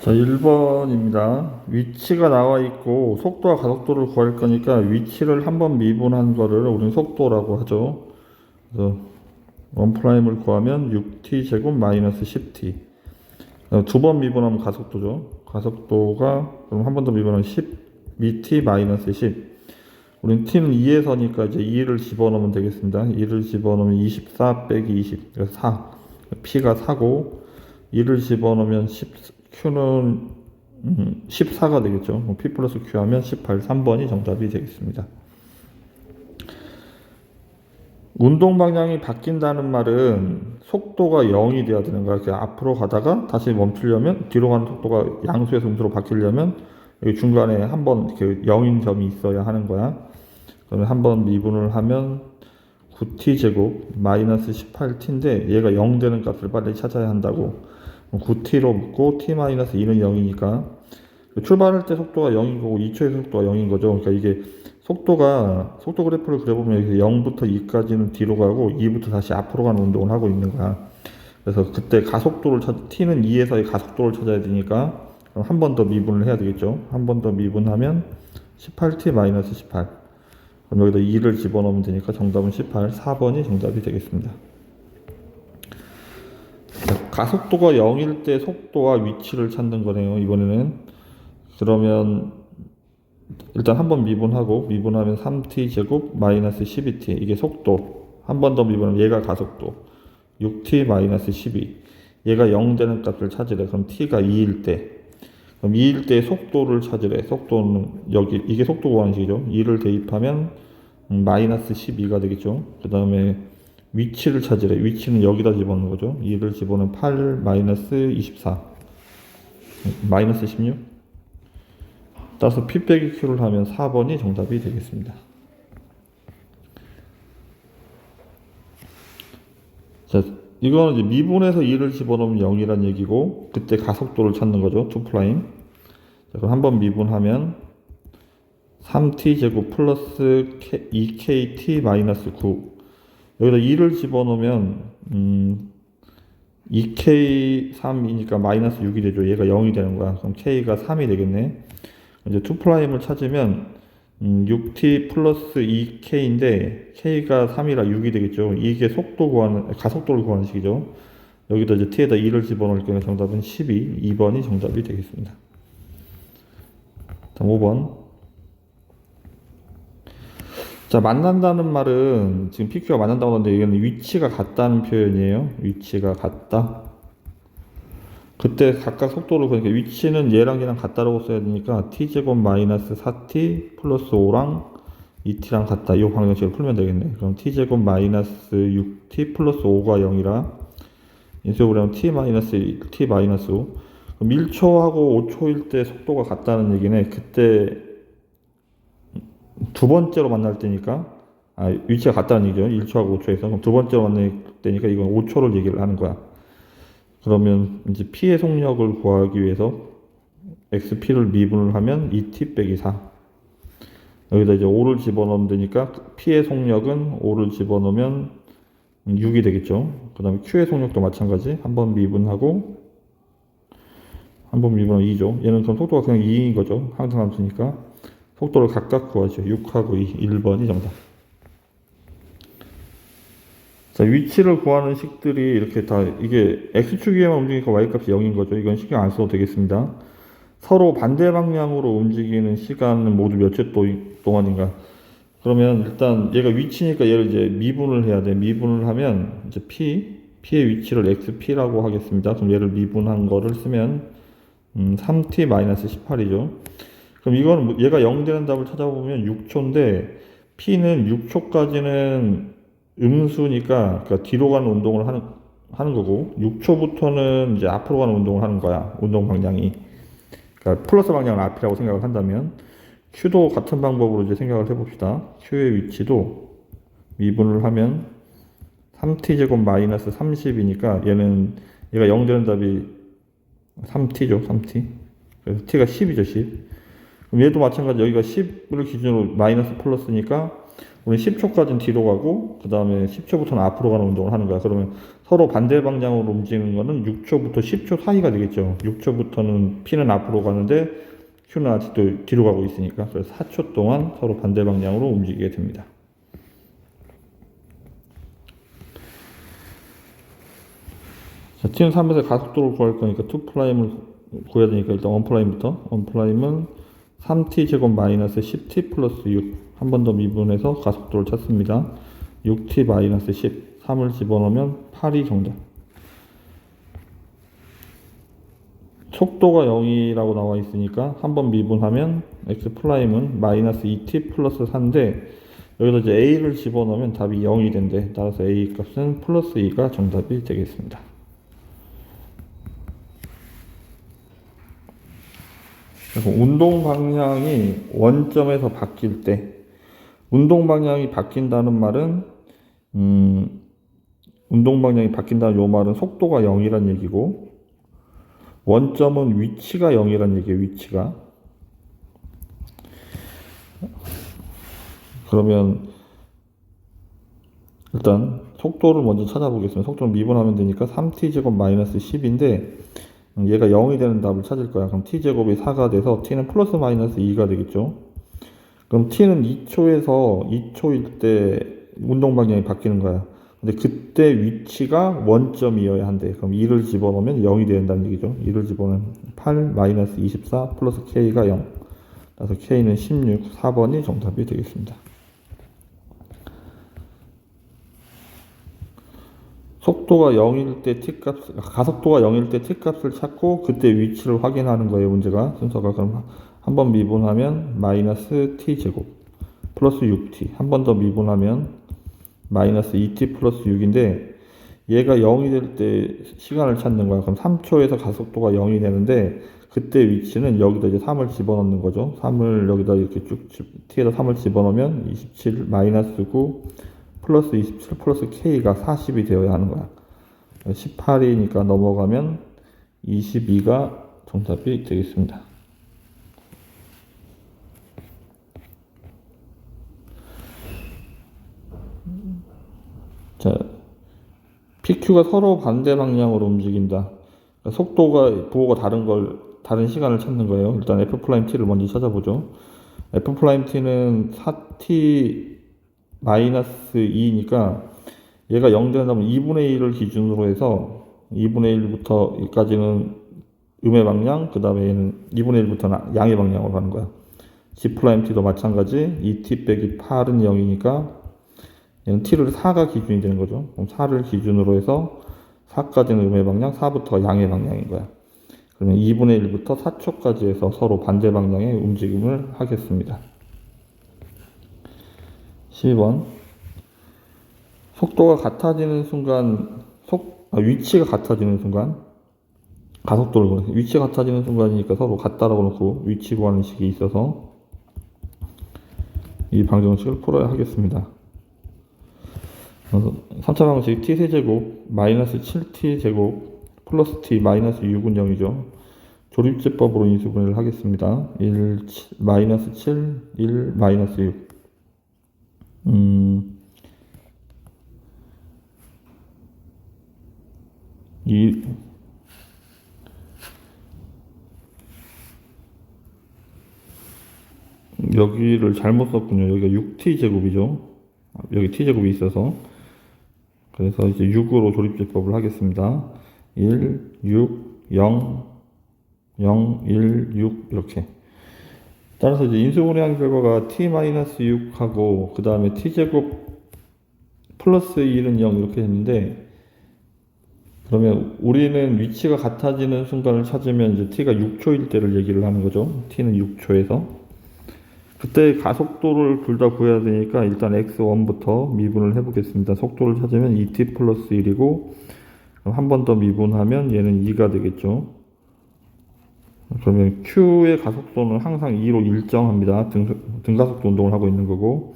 자, 1번입니다. 위치가 나와 있고 속도와 가속도를 구할 거니까 위치를 한번 미분한 거를 우리는 속도라고 하죠. 그래서 1'을 구하면 6t 제곱 마이너스 10t. 두 번 미분하면 가속도죠. 가속도가 그럼 한 번 더 미분하면 12t 마이너스 10. 우린 t는 2에서니까 이제 2를 집어넣으면 되겠습니다. 2를 집어넣으면 24 빼기 20. 그래서 4. p가 4고 2를 집어넣으면 10. Q는 14가 되겠죠. P 플러스 Q 하면 18, 3번이 정답이 되겠습니다. 운동 방향이 바뀐다는 말은 속도가 0이 돼야 되는 거야. 이렇게 앞으로 가다가 다시 멈추려면 뒤로 가는 속도가 양수에서 음수로 바뀌려면 여기 중간에 한번 이렇게 0인 점이 있어야 하는 거야. 그러면 한번 미분을 하면 9t 제곱 마이너스 18t인데 얘가 0 되는 값을 빨리 찾아야 한다고. 9t로 묶고 t-2는 0이니까 출발할 때 속도가 0이고 2초의 속도가 0인 거죠. 그러니까 이게 속도 그래프를 그려보면 0부터 2까지는 뒤로 가고 2부터 다시 앞으로 가는 운동을 하고 있는 거야. 그래서 그때 가속도를 t는 2에서의 가속도를 찾아야 되니까 한 번 더 미분을 해야 되겠죠. 한 번 더 미분하면 18t-18. 그럼 여기다 2를 집어넣으면 되니까 정답은 18, 4번이 정답이 되겠습니다. 가속도가 0일 때 속도와 위치를 찾는 거네요. 이번에는 그러면 일단 한번 미분하면 3t 제곱 마이너스 12t 이게 속도. 한 번 더 미분하면 얘가 가속도 6t 마이너스 12. 얘가 0 되는 값을 찾으래. 그럼 t가 2일 때, 그럼 2일 때 속도를 찾으래. 속도는 여기 이게 속도 구하는 식이죠. 2를 대입하면 마이너스 12가 되겠죠. 그 다음에 위치를 찾으래. 위치는 여기다 집어넣는 거죠. 2를 집어넣으면 8 마이너스 24 마이너스 16. 따라서 P 빼기 Q를 하면 4번이 정답이 되겠습니다. 자, 이거는 이제 미분해서 2를 집어넣으면 0이란 얘기고 그때 가속도를 찾는 거죠. 2'. 자, 그럼 한번 미분하면 3t 제곱 플러스 2kt 마이너스 9. 여기다 2를 집어넣으면 2k3이니까 마이너스 6이 되죠. 얘가 0이 되는 거야. 그럼 k가 3이 되겠네. 이제 2'을 찾으면 6t 플러스 2k인데 k가 3이라 6이 되겠죠. 이게 가속도를 구하는 식이죠. 여기다 이제 t에다 2를 집어넣을 경우 정답은 12, 2번이 정답이 되겠습니다. 다음 5번. 자, 만난다는 말은 지금 PQ가 만난다고 하는데 이거는 위치가 같다는 표현이에요. 위치가 같다. 그때 각각 속도를 그러니까 위치는 얘랑 같다라고 써야 되니까 t제곱 마이너스 4t 플러스 5랑 2t랑 같다. 이 방정식을 풀면 되겠네. 그럼 t제곱 마이너스 6t 플러스 5가 0이라 인수분해 하면 t 마이너스 5. 그럼 1초하고 5초일 때 속도가 같다는 얘기네. 그때 두 번째로 만날 때니까 위치가 같다는 얘기죠. 1초하고 5초에서. 그럼 두 번째로 만날 때니까 이건 5초를 얘기를 하는 거야. 그러면 이제 P의 속력을 구하기 위해서 XP를 미분을 하면 2T 빼기 4. 여기다 이제 5를 집어넣으면 되니까 P의 속력은 5를 집어넣으면 6이 되겠죠. 그 다음에 Q의 속력도 마찬가지. 한번 미분하면 2죠. 얘는 그럼 속도가 그냥 2인 거죠. 항상함수니까. 속도를 각각 구하죠. 6하고 2, 1번이 정답. 자, 위치를 구하는 식들이 이렇게 다, 이게 X축에만 움직이니까 Y값이 0인 거죠. 이건 신경 안 써도 되겠습니다. 서로 반대 방향으로 움직이는 시간은 모두 몇 초 동안인가? 그러면 일단 얘가 위치니까 얘를 이제 미분을 해야 돼. 미분을 하면 이제 P의 위치를 XP라고 하겠습니다. 그럼 얘를 미분한 거를 쓰면 3T-18이죠. 그럼 이거는 얘가 0 되는 답을 찾아보면 6초인데 P는 6초까지는 음수니까 그러니까 뒤로 가는 운동을 하는 거고 6초부터는 이제 앞으로 가는 운동을 하는 거야. 운동 방향이. 그러니까 플러스 방향을 앞이라고 생각을 한다면 Q도 같은 방법으로 이제 생각을 해봅시다. Q의 위치도 미분을 하면 3t 제곱 마이너스 30이니까 얘가 0 되는 답이 3t죠. 3t. 그래서 t가 10이죠. 10. 그럼 얘도 마찬가지 여기가 10을 기준으로 마이너스 플러스니까 우리 10초까지는 뒤로 가고 그 다음에 10초부터는 앞으로 가는 운동을 하는 거야. 그러면 서로 반대 방향으로 움직이는 거는 6초부터 10초 사이가 되겠죠. 6초부터는 P는 앞으로 가는데 Q는 아직도 뒤로 가고 있으니까. 그래서 4초 동안 서로 반대 방향으로 움직이게 됩니다. 자, T는 3에서 가속도를 구할 거니까 2'을 구해야 되니까 일단 1'부터 1'은 3t 제곱 마이너스 10t 플러스 6 한 번 더 미분해서 가속도를 찾습니다. 6t 마이너스 10 3을 집어넣으면 8이 정답. 속도가 0이라고 나와 있으니까 한 번 미분하면 x'은 마이너스 2t 플러스 4인데 여기다 이제 a를 집어넣으면 답이 0이 된대. 따라서 a 값은 플러스 2가 정답이 되겠습니다. 그리고 운동 방향이 원점에서 바뀔 때 운동 방향이 바뀐다는 말은 운동 방향이 바뀐다는 요 말은 속도가 0이란 얘기고 원점은 위치가 0이란 얘기예요. 위치가. 그러면 일단 속도를 먼저 찾아보겠습니다. 속도를 미분하면 되니까 3t 제곱 마이너스 10인데 얘가 0이 되는 답을 찾을 거야. 그럼 t제곱이 4가 돼서 t는 플러스 마이너스 2가 되겠죠. 그럼 t는 2초에서 2초일 때 운동 방향이 바뀌는 거야. 근데 그때 위치가 원점이어야 한대. 그럼 2를 집어넣으면 0이 된다는 얘기죠. 2를 집어넣으면 8 마이너스 24 플러스 k가 0. 그래서 k는 16, 4번이 정답이 되겠습니다. 속도가 0일 때 t값, 가속도가 0일 때 t값을 찾고 그때 위치를 확인하는 거예요. 문제가 순서가. 그럼 한 번 미분하면 마이너스 t제곱 플러스 6t 한 번 더 미분하면 마이너스 2t 플러스 6인데 얘가 0이 될 때 시간을 찾는 거야. 그럼 3초에서 가속도가 0이 되는데 그때 위치는 여기다 이제 3을 집어넣는 거죠. 3을 여기다 이렇게 쭉 t에다 3을 집어넣으면 27 마이너스 9 플러스 27 플러스 k가 40이 되어야 하는 거야. 18이니까 넘어가면 22가 정답이 되겠습니다. 자, PQ가 서로 반대 방향으로 움직인다. 그러니까 속도가 부호가 다른 시간을 찾는 거예요. 일단 F'T를 먼저 찾아보죠. F'T는 4T 마이너스 2니까 얘가 0 된다면 2분의 1을 기준으로 해서 2분의 1부터 여기까지는 음의 방향, 그 다음에 얘는 2분의 1부터는 양의 방향으로 가는 거야. G'T도 마찬가지. 2T 빼기 8은 0이니까 얘는 t를 4가 기준이 되는 거죠. 그럼 4를 기준으로 해서 4까지는 음의 방향, 4부터가 양의 방향인 거야. 그러면 2분의 1부터 4초까지 해서 서로 반대 방향의 움직임을 하겠습니다. 12번. 속도가 같아지는 순간, 위치가 같아지는 순간, 가속도를 구해. 위치가 같아지는 순간이니까 서로 같다라고 놓고 위치 구하는 식이 있어서 이 방정식을 풀어야 하겠습니다. 3차 방정식 t세제곱 마이너스 7t제곱 플러스 t 마이너스 6은 0이죠. 조립제법으로 인수분해를 하겠습니다. 1 마이너스 7 1 마이너스 6 여기를 잘못 썼군요. 여기가 6t제곱이죠. 여기 t제곱이 있어서 그래서 이제 6으로 조립제법을 하겠습니다. 1, 6, 0, 0, 1, 6 이렇게. 따라서 이제 인수분해한 결과가 t-6하고 그 다음에 t제곱 플러스 1은 0 이렇게 됐는데 그러면 우리는 위치가 같아지는 순간을 찾으면 이제 t가 6초일 때를 얘기를 하는 거죠. t는 6초에서. 그때 가속도를 둘 다 구해야 되니까 일단 x1부터 미분을 해보겠습니다. 속도를 찾으면 2t 플러스 1이고 한 번 더 미분하면 얘는 2가 되겠죠. 그러면 q의 가속도는 항상 2로 일정합니다. 등가속도 운동을 하고 있는 거고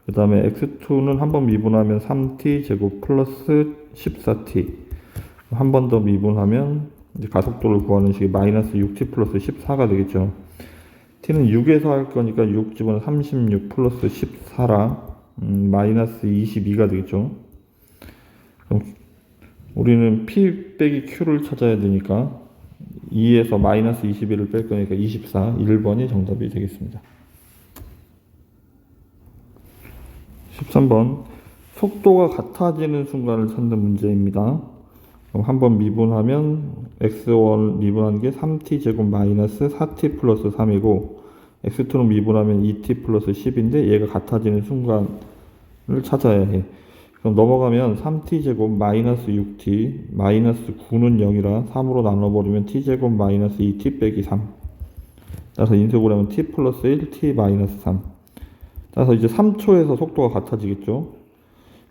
그 다음에 x2는 한 번 미분하면 3t 제곱 플러스 14t 한 번 더 미분하면 이제 가속도를 구하는 식이 마이너스 6t 플러스 14가 되겠죠. t는 6에서 할 거니까 6 집어넣으면 36 플러스 14라 마이너스 22가 되겠죠. 그럼 우리는 P 빼기 Q를 찾아야 되니까 2에서 마이너스 21을 뺄 거니까 24, 1번이 정답이 되겠습니다. 13번 속도가 같아지는 순간을 찾는 문제입니다. 그럼 한번 미분하면 x1 미분한 게 3t 제곱 마이너스 4t 플러스 3이고 x2는 미분하면 2t 플러스 10인데 얘가 같아지는 순간을 찾아야 해. 그럼 넘어가면 3t 제곱 마이너스 6t 마이너스 9는 0이라 3으로 나눠버리면 t 제곱 마이너스 2t 빼기 3. 따라서 인수분해 하면 t 플러스 1 t 마이너스 3. 따라서 이제 3초에서 속도가 같아지겠죠.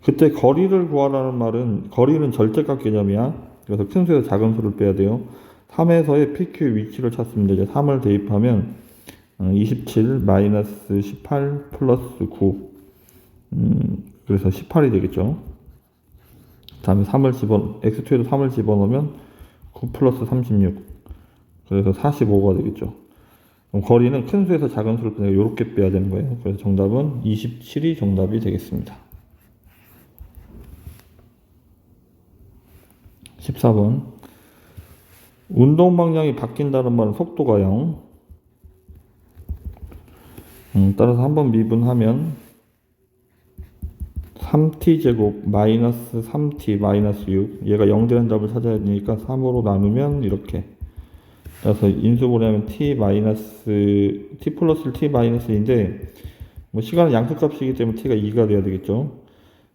그때 거리를 구하라는 말은 거리는 절대값 개념이야. 그래서 큰 수에서 작은 수를 빼야 돼요. 3에서의 PQ의 위치를 찾습니다. 이제 3을 대입하면 27 마이너스 18 플러스 9 그래서 18이 되겠죠. 다음에 3을 x2에도 3을 집어넣으면 9 플러스 36 그래서 45가 되겠죠. 그럼 거리는 큰 수에서 작은 수를 빼야 이렇게 빼야 되는 거예요. 그래서 정답은 27이 정답이 되겠습니다. 14번 운동 방향이 바뀐다는 말은 속도가 0. 따라서 한번 미분하면 3t 제곱 마이너스 3t 마이너스 6 얘가 0 되는 답을 찾아야 되니까 3으로 나누면 이렇게 그래서 인수분해하면 t 플러스 t 마이너스인데 뭐 시간은 양수값이기 때문에 t가 2가 돼야 되겠죠.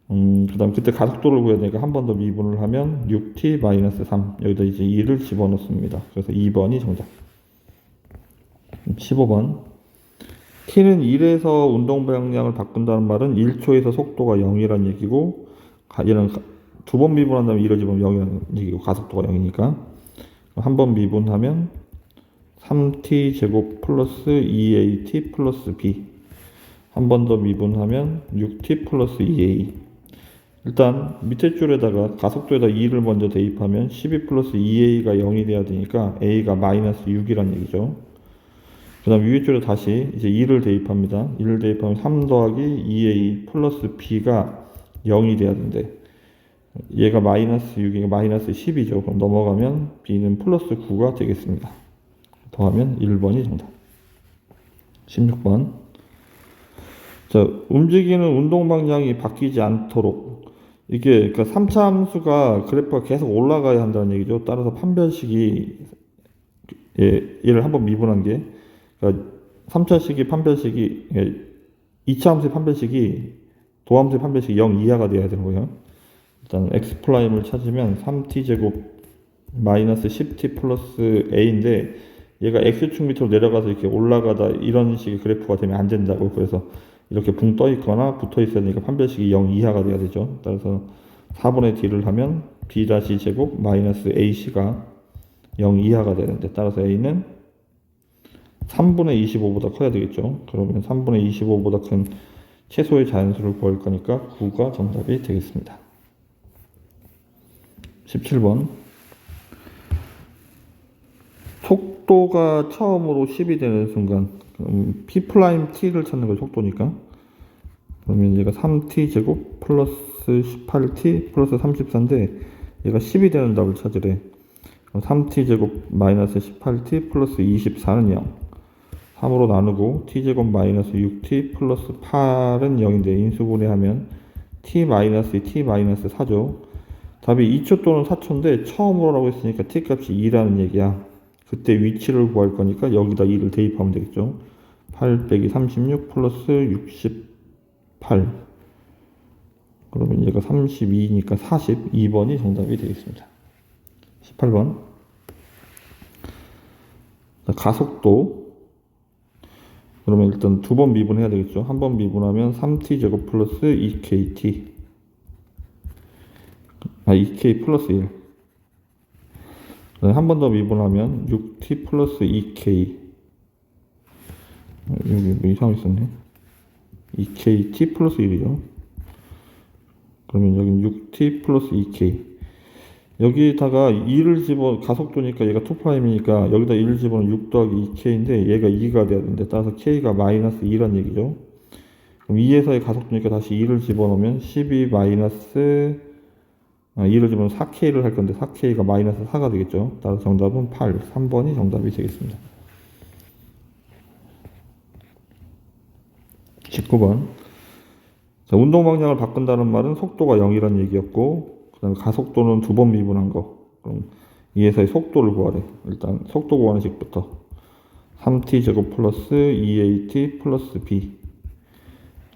그 다음 그때 가속도를 구해야 되니까 한 번 더 미분을 하면 6t 마이너스 3 여기다 이제 2를 집어넣습니다. 그래서 2번이 정답. 15번 t는 1에서 운동 방향을 바꾼다는 말은 1초에서 속도가 0이란 얘기고 얘는 두 번 미분한 다음에 1을 집으면 0이라는 얘기고 가속도가 0이니까 한 번 미분하면 3t 제곱 플러스 2at 플러스 b 한 번 더 미분하면 6t 플러스 2a 일단 밑에 줄에다가 가속도에다 2를 먼저 대입하면 12 플러스 2a가 0이 돼야 되니까 a가 마이너스 6이란 얘기죠. 그 다음 위에 줄에 다시 이제 2를 대입합니다. 2를 대입하면 3 더하기 2a 플러스 b가 0이 돼야 되는데 얘가 마이너스 6이니까 마이너스 10이죠. 그럼 넘어가면 b는 플러스 9가 되겠습니다. 더하면 1번이 정답. 16번 자, 움직이는 운동 방향이 바뀌지 않도록 이게 그러니까 3차 함수가 그래프가 계속 올라가야 한다는 얘기죠. 따라서 판별식이 얘를 한번 미분한 게 그러니까 3차식이 판별식이 2차 함수의 판별식이 도함수의 판별식이 0 이하가 돼야 되는 거예요. 일단 x 프라임을 찾으면 3t 제곱 마이너스 10t 플러스 a인데 얘가 x축 밑으로 내려가서 이렇게 올라가다 이런 식의 그래프가 되면 안 된다고. 그래서 이렇게 붕 떠 있거나 붙어 있어야 되니까 판별식이 0 이하가 돼야 되죠. 따라서 4분의 d를 하면 b 제곱 마이너스 ac가 0 이하가 되는데 따라서 a는 3분의 25보다 커야 되겠죠. 그러면 3분의 25보다 큰 최소의 자연수를 구할 거니까 9가 정답이 되겠습니다. 17번 속도가 처음으로 10이 되는 순간 P'T를 찾는 거 속도니까 그러면 얘가 3T 제곱 플러스 18T 플러스 34인데 얘가 10이 되는 답을 찾으래. 그럼 3T 제곱 마이너스 18T 플러스 24는 0 3으로 나누고 T 제곱 마이너스 6T 플러스 8은 0인데 인수분해하면 T 마이너스 T 마이너스 4죠. 답이 2초 또는 4초인데 처음으로라고 했으니까 T 값이 2라는 얘기야. 그때 위치를 구할 거니까 여기다 2를 대입하면 되겠죠. 8 빼기 36 플러스 68 그러면 얘가 32니까 42번이 정답이 되겠습니다. 18번 가속도 그러면 일단 두 번 미분해야 되겠죠. 한 번 미분하면 3t 제곱 플러스 2kt 2k 플러스 1 한 번 더 미분하면 6t 플러스 2k 여기 뭐 이상하게 썼네. 2kt 플러스 1이죠. 그러면 여기는 6t 플러스 2k 여기다가 2를 가속도니까 얘가 2'이니까 여기다 2를 집어넣으면 6 더하기 2k인데 얘가 2가 돼야 되는데 따라서 k가 마이너스 2란 얘기죠. 그럼 2에서의 가속도니까 다시 2를 집어넣으면 12 마이너스 2를 집으면 4K를 할 건데 4K가 마이너스 4가 되겠죠. 따라서 정답은 8, 3번이 정답이 되겠습니다. 19번. 자, 운동 방향을 바꾼다는 말은 속도가 0이라는 얘기였고, 그 다음에 가속도는 2번 미분한 거. 그럼 2에서의 속도를 구하래. 일단 속도 구하는 식부터. 3t 제곱 플러스 2at 플러스 b.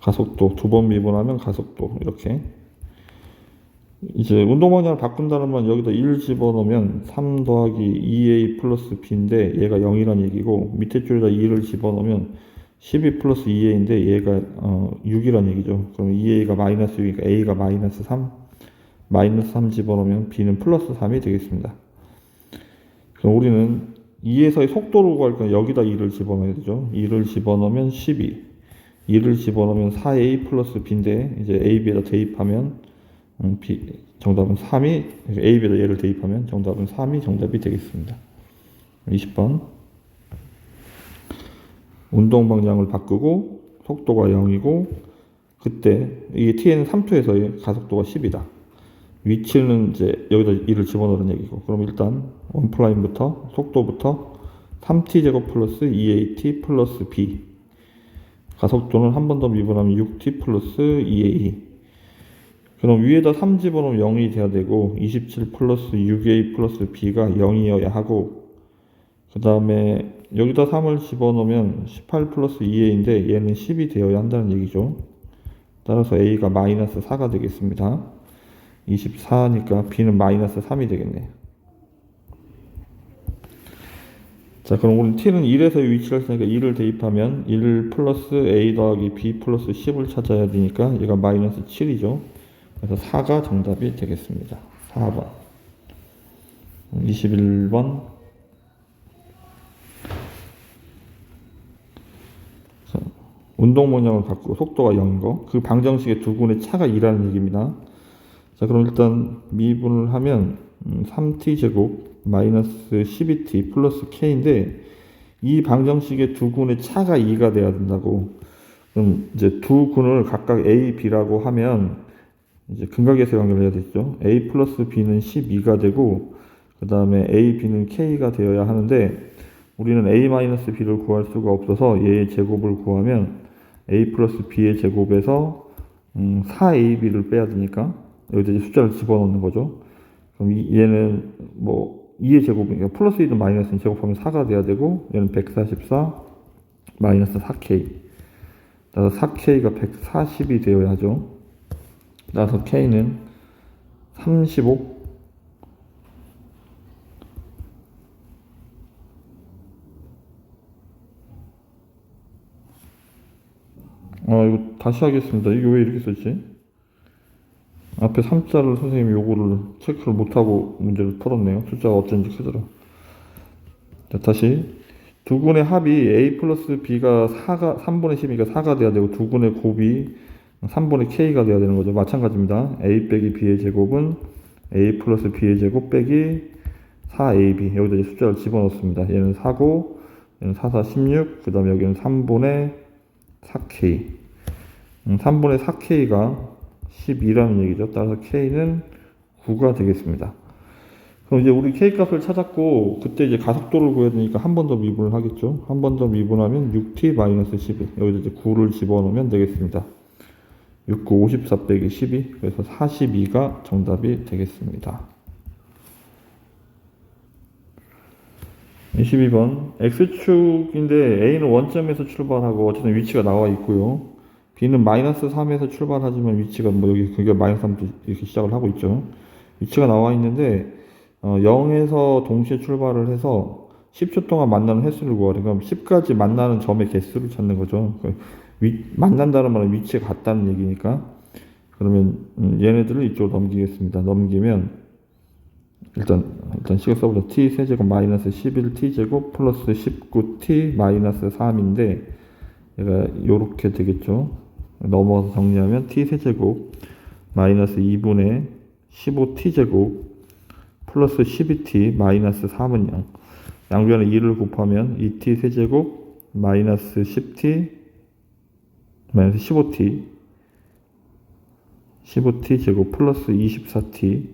가속도 2번 미분하면 가속도 이렇게. 이제 운동 방향을 바꾼다는 말 여기다 1 집어넣으면 3 더하기 2a 플러스 b인데 얘가 0이란 얘기고, 밑에 줄에다 2를 집어넣으면 12 플러스 2a인데 얘가 6이란 얘기죠. 그럼 2a가 마이너스 6이니까 a가 마이너스 3, 마이너스 3 집어넣으면 b는 플러스 3이 되겠습니다. 그럼 우리는 2에서의 속도를 구할 거니까 여기다 2를 집어넣어야 되죠. 2를 집어넣으면 12, 2를 집어넣으면 4a 플러스 b인데 이제 ab에다 대입하면 정답은 3이, ab에다 얘를 대입하면 정답은 3이 정답이 되겠습니다. 20번. 운동 방향을 바꾸고 속도가 0이고, 그때 이게 t는 3초에서의 가속도가 10이다. 위치는 이제 여기다 2를 집어넣는 얘기고, 그럼 일단 원플라인부터 속도부터 3t 제곱 플러스 2at 플러스 b. 가속도는 한 번 더 미분하면 6t 플러스 2a. 그럼 위에다 3 집어넣으면 0이 돼야 되고, 27 플러스 6a 플러스 b가 0이어야 하고, 그 다음에 여기다 3을 집어넣으면 18 플러스 2a인데 얘는 10이 되어야 한다는 얘기죠. 따라서 a가 마이너스 4가 되겠습니다. 24니까 b는 마이너스 3이 되겠네요. 자, 그럼 우리 t는 1에서 위치를 했으니까 2를 대입하면 1 플러스 a 더하기 b 플러스 10을 찾아야 되니까 얘가 마이너스 7이죠. 그래서 4가 정답이 되겠습니다. 4번. 21번. 자, 운동 방향을 바꾸고 속도가 0인 거. 그 방정식의 두 군의 차가 2라는 얘기입니다. 자, 그럼 일단 미분을 하면 3t 제곱 마이너스 12t 플러스 k인데, 이 방정식의 두 군의 차가 2가 돼야 된다고. 그럼 이제 두 군을 각각 a, b라고 하면 이제 근각에서 연결해야 되죠. a 플러스 b는 12가 되고, 그 다음에 a, b는 k가 되어야 하는데, 우리는 a 마이너스 b를 구할 수가 없어서 얘의 제곱을 구하면 a 플러스 b의 제곱에서 4ab를 빼야 되니까 여기다 이제 숫자를 집어넣는 거죠. 그럼 얘는 뭐 2의 제곱이니까 플러스 2는 마이너스 2 제곱하면 4가 돼야 되고, 얘는 144 마이너스 4k. 따라서 4k가 140이 되어야 하죠. 따라서 k는 35. 이거 다시 하겠습니다. 이게 왜 이렇게 썼지? 앞에 3자를 선생님이 요거를 체크를 못하고 문제를 풀었네요. 숫자가 어쩐지 크더라. 자, 다시. 두 군의 합이 a 플러스 b가 3분의 10이니까 4가 돼야 되고, 두 군의 곱이 3분의 k가 돼야 되는 거죠. 마찬가지입니다. a 빼기 b의 제곱은 a 플러스 b의 제곱 빼기 4ab. 여기다 이제 숫자를 집어넣습니다. 얘는 4고, 얘는 4, 4, 16. 그 다음에 여기는 3분의 4k. 3분의 4k가 12라는 얘기죠. 따라서 k는 9가 되겠습니다. 그럼 이제 우리 k 값을 찾았고, 그때 이제 가속도를 구해야 되니까 한 번 더 미분을 하겠죠. 한 번 더 미분하면 6t 마이너스 12. 여기다 이제 9를 집어넣으면 되겠습니다. 6, 9, 54 빼기 12. 그래서 42가 정답이 되겠습니다. 22번. X축인데 A는 원점에서 출발하고 어쨌든 위치가 나와 있고요. B는 마이너스 3에서 출발하지만 위치가 뭐 여기 그게 마이너스 3도 이렇게 시작을 하고 있죠. 위치가 나와 있는데 0에서 동시에 출발을 해서 10초 동안 만나는 횟수를 구하래. 그럼 10까지 만나는 점의 개수를 찾는 거죠. 만난다는 말은 위치가 같다는 얘기니까. 그러면 얘네들을 이쪽으로 넘기겠습니다. 넘기면 일단 식을 써보자. t 세제곱 마이너스 11t 제곱 플러스 19t 마이너스 3인데 얘가 요렇게 되겠죠. 넘어서 정리하면 t 세제곱 마이너스 2분의 15t 제곱 플러스 12t 마이너스 3은 0. 양변에 2를 곱하면 2t 세제곱 마이너스 10t 마이너스 15t 제곱 플러스 24t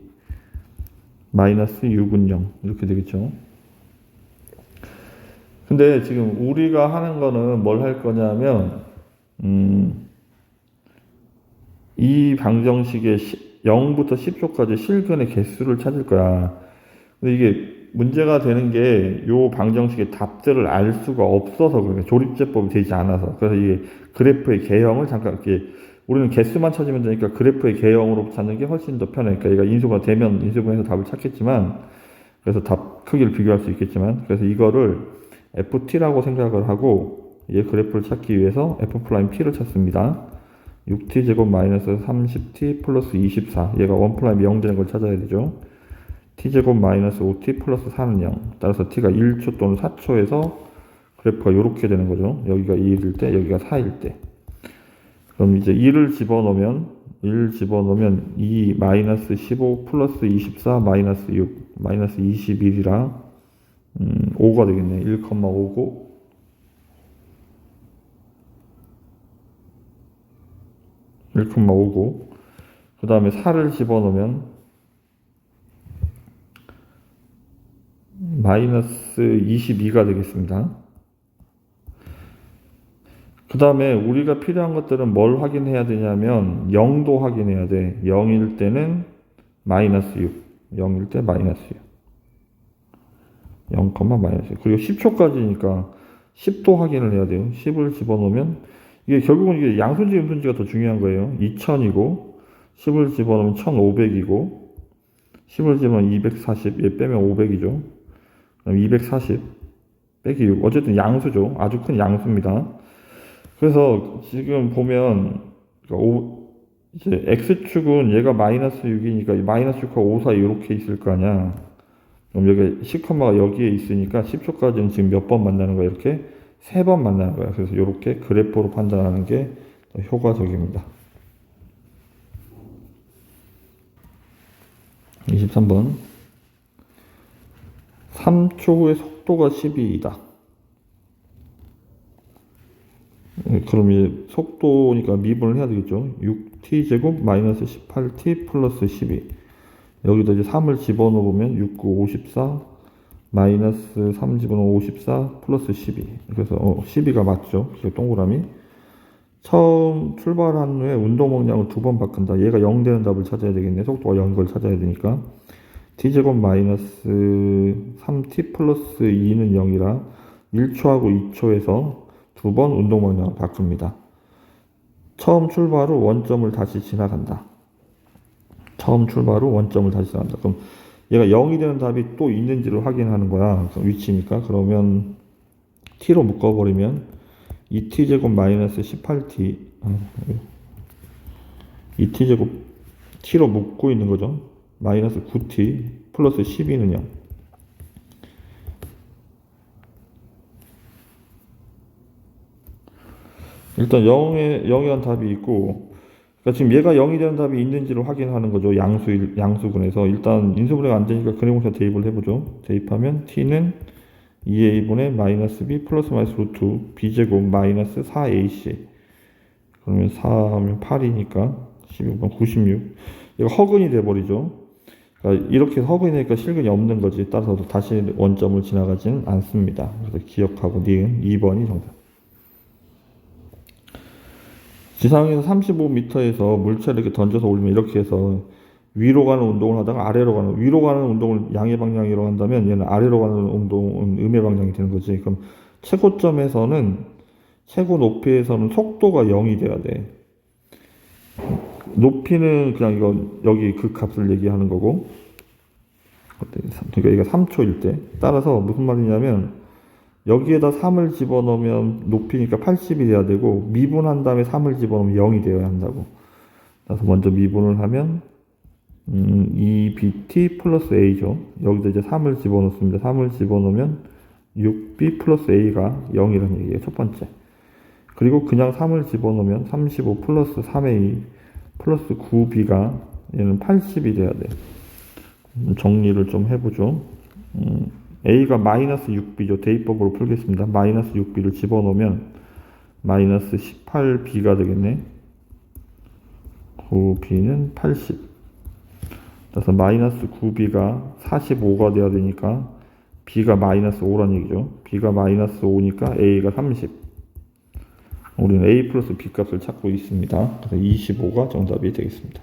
마이너스 6은 0 이렇게 되겠죠. 근데 지금 우리가 하는 거는 뭘 할 거냐면 이 방정식의 0부터 10초까지 실근의 개수를 찾을 거야. 근데 이게 문제가 되는 게 요 방정식의 답들을 알 수가 없어서 그래. 조립제법이 되지 않아서. 그래서 이게 그래프의 개형을 잠깐 이렇게 우리는 개수만 찾으면 되니까 그래프의 개형으로 찾는 게 훨씬 더 편해. 그러니까 얘가 인수분해 되면 인수분해해서 답을 찾겠지만 그래서 답 크기를 비교할 수 있겠지만 그래서 이거를 ft라고 생각을 하고 얘 그래프를 찾기 위해서 f'p를 찾습니다. 6t제곱 마이너스 30t 플러스 24 얘가 1' 0 되는 걸 찾아야 되죠. t제곱 마이너스 5t 플러스 4는 0 따라서 t가 1초 또는 4초에서 그래프가 이렇게 되는 거죠. 여기가 2일 때 여기가 4일 때 그럼 이제 1을 집어넣으면 2 마이너스 15 플러스 24 마이너스 6 마이너스 21이라 5가 되겠네. 1,5고 1,5고 그 다음에 4를 집어넣으면 마이너스 22가 되겠습니다. 그 다음에 우리가 필요한 것들은 뭘 확인해야 되냐면 0도 확인해야 돼. 0일 때는 마이너스 6 0일 때 마이너스 6 0, 마이너스 6 그리고 10초까지니까 10도 확인을 해야 돼요. 10을 집어넣으면 이게 결국은 이게 양수인지 음수인지가 더 중요한 거예요. 2000이고 10을 집어넣으면 1500이고 10을 집어넣으면 240 얘 빼면 500이죠. 그럼 240 빼기 6 어쨌든 양수죠. 아주 큰 양수입니다. 그래서 지금 보면 이제 x축은 얘가 마이너스 6이니까 마이너스 6하고 5 사이 이렇게 있을 거 아니야. 그럼 여기 10가 여기에 있으니까 10초까지는 지금 몇 번 만나는 거야? 이렇게 3번 만나는 거야. 그래서 이렇게 그래프로 판단하는 게 효과적입니다. 23번 3초 후에 속도가 12이다. 그럼 이 속도니까 미분을 해야 되겠죠. 6t제곱 마이너스 18t 플러스 12 여기다 이제 3을 집어넣으면 6, 9, 54 마이너스 3 집어넣으면 54 플러스 12 그래서 12가 맞죠. 동그라미 처음 출발한 후에 운동량을 2번 바꾼다. 얘가 0 되는 답을 찾아야 되겠네. 속도가 0인 걸 찾아야 되니까 t제곱 마이너스 3t 플러스 2는 0이라 1초하고 2초에서 2번 운동방향을 바꿉니다. 처음 출발 후 원점을 다시 지나간다. 처음 출발 후 원점을 다시 지나간다. 그럼 얘가 0이 되는 답이 또 있는지를 확인하는 거야. 위치니까. 그러면 t로 묶어버리면 2t제곱 마이너스 18t 2t제곱 t로 묶고 있는 거죠. 마이너스 9t 플러스 12는 0 일단 0이란 답이 있고 그러니까 지금 얘가 0이 되는 답이 있는지를 확인하는 거죠. 양수근에서 일단 인수분해가 안 되니까 근해공사 대입을 해보죠. 대입하면 t는 2a분의 마이너스 b 플러스 마이너스 루트 b제곱 마이너스 4ac 그러면 4하면 8이니까 12번 96 이거 허근이 돼버리죠. 그러니까 이렇게 허근이 되니까 실근이 없는 거지. 따라서 다시 원점을 지나가지는 않습니다. 그래서 기억하고 니은 2번이 정답. 지상에서 35m에서 물체를 이렇게 던져서 올리면 이렇게 해서 위로 가는 운동을 하다가 위로 가는 운동을 양의 방향으로 한다면 얘는 아래로 가는 운동은 음의 방향이 되는 거지. 그럼 최고점에서는 최고 높이에서는 속도가 0이 돼야 돼. 높이는 그냥 이거 여기 그 값을 얘기하는 거고 그러니까 이게 3초일 때 따라서 무슨 말이냐면 여기에다 3을 집어넣으면 높이니까 80이 돼야 되고 미분한 다음에 3을 집어넣으면 0이 되어야 한다고. 그래서 먼저 미분을 하면 2bt 플러스 a죠. 여기다 이제 3을 집어넣습니다. 3을 집어넣으면 6b 플러스 a가 0이라는 얘기예요. 첫 번째. 그리고 그냥 3을 집어넣으면 35 플러스 3a 플러스 9b가 얘는 80이 돼야 돼. 정리를 좀 해보죠. a가 마이너스 6b죠. 대입법으로 풀겠습니다. 마이너스 6b를 집어넣으면 마이너스 18b가 되겠네. 9b는 80. 그래서 마이너스 9b가 45가 돼야 되니까 b가 마이너스 5란 얘기죠. b가 마이너스 5니까 a가 30. 우리는 a 플러스 b 값을 찾고 있습니다. 그래서 25가 정답이 되겠습니다.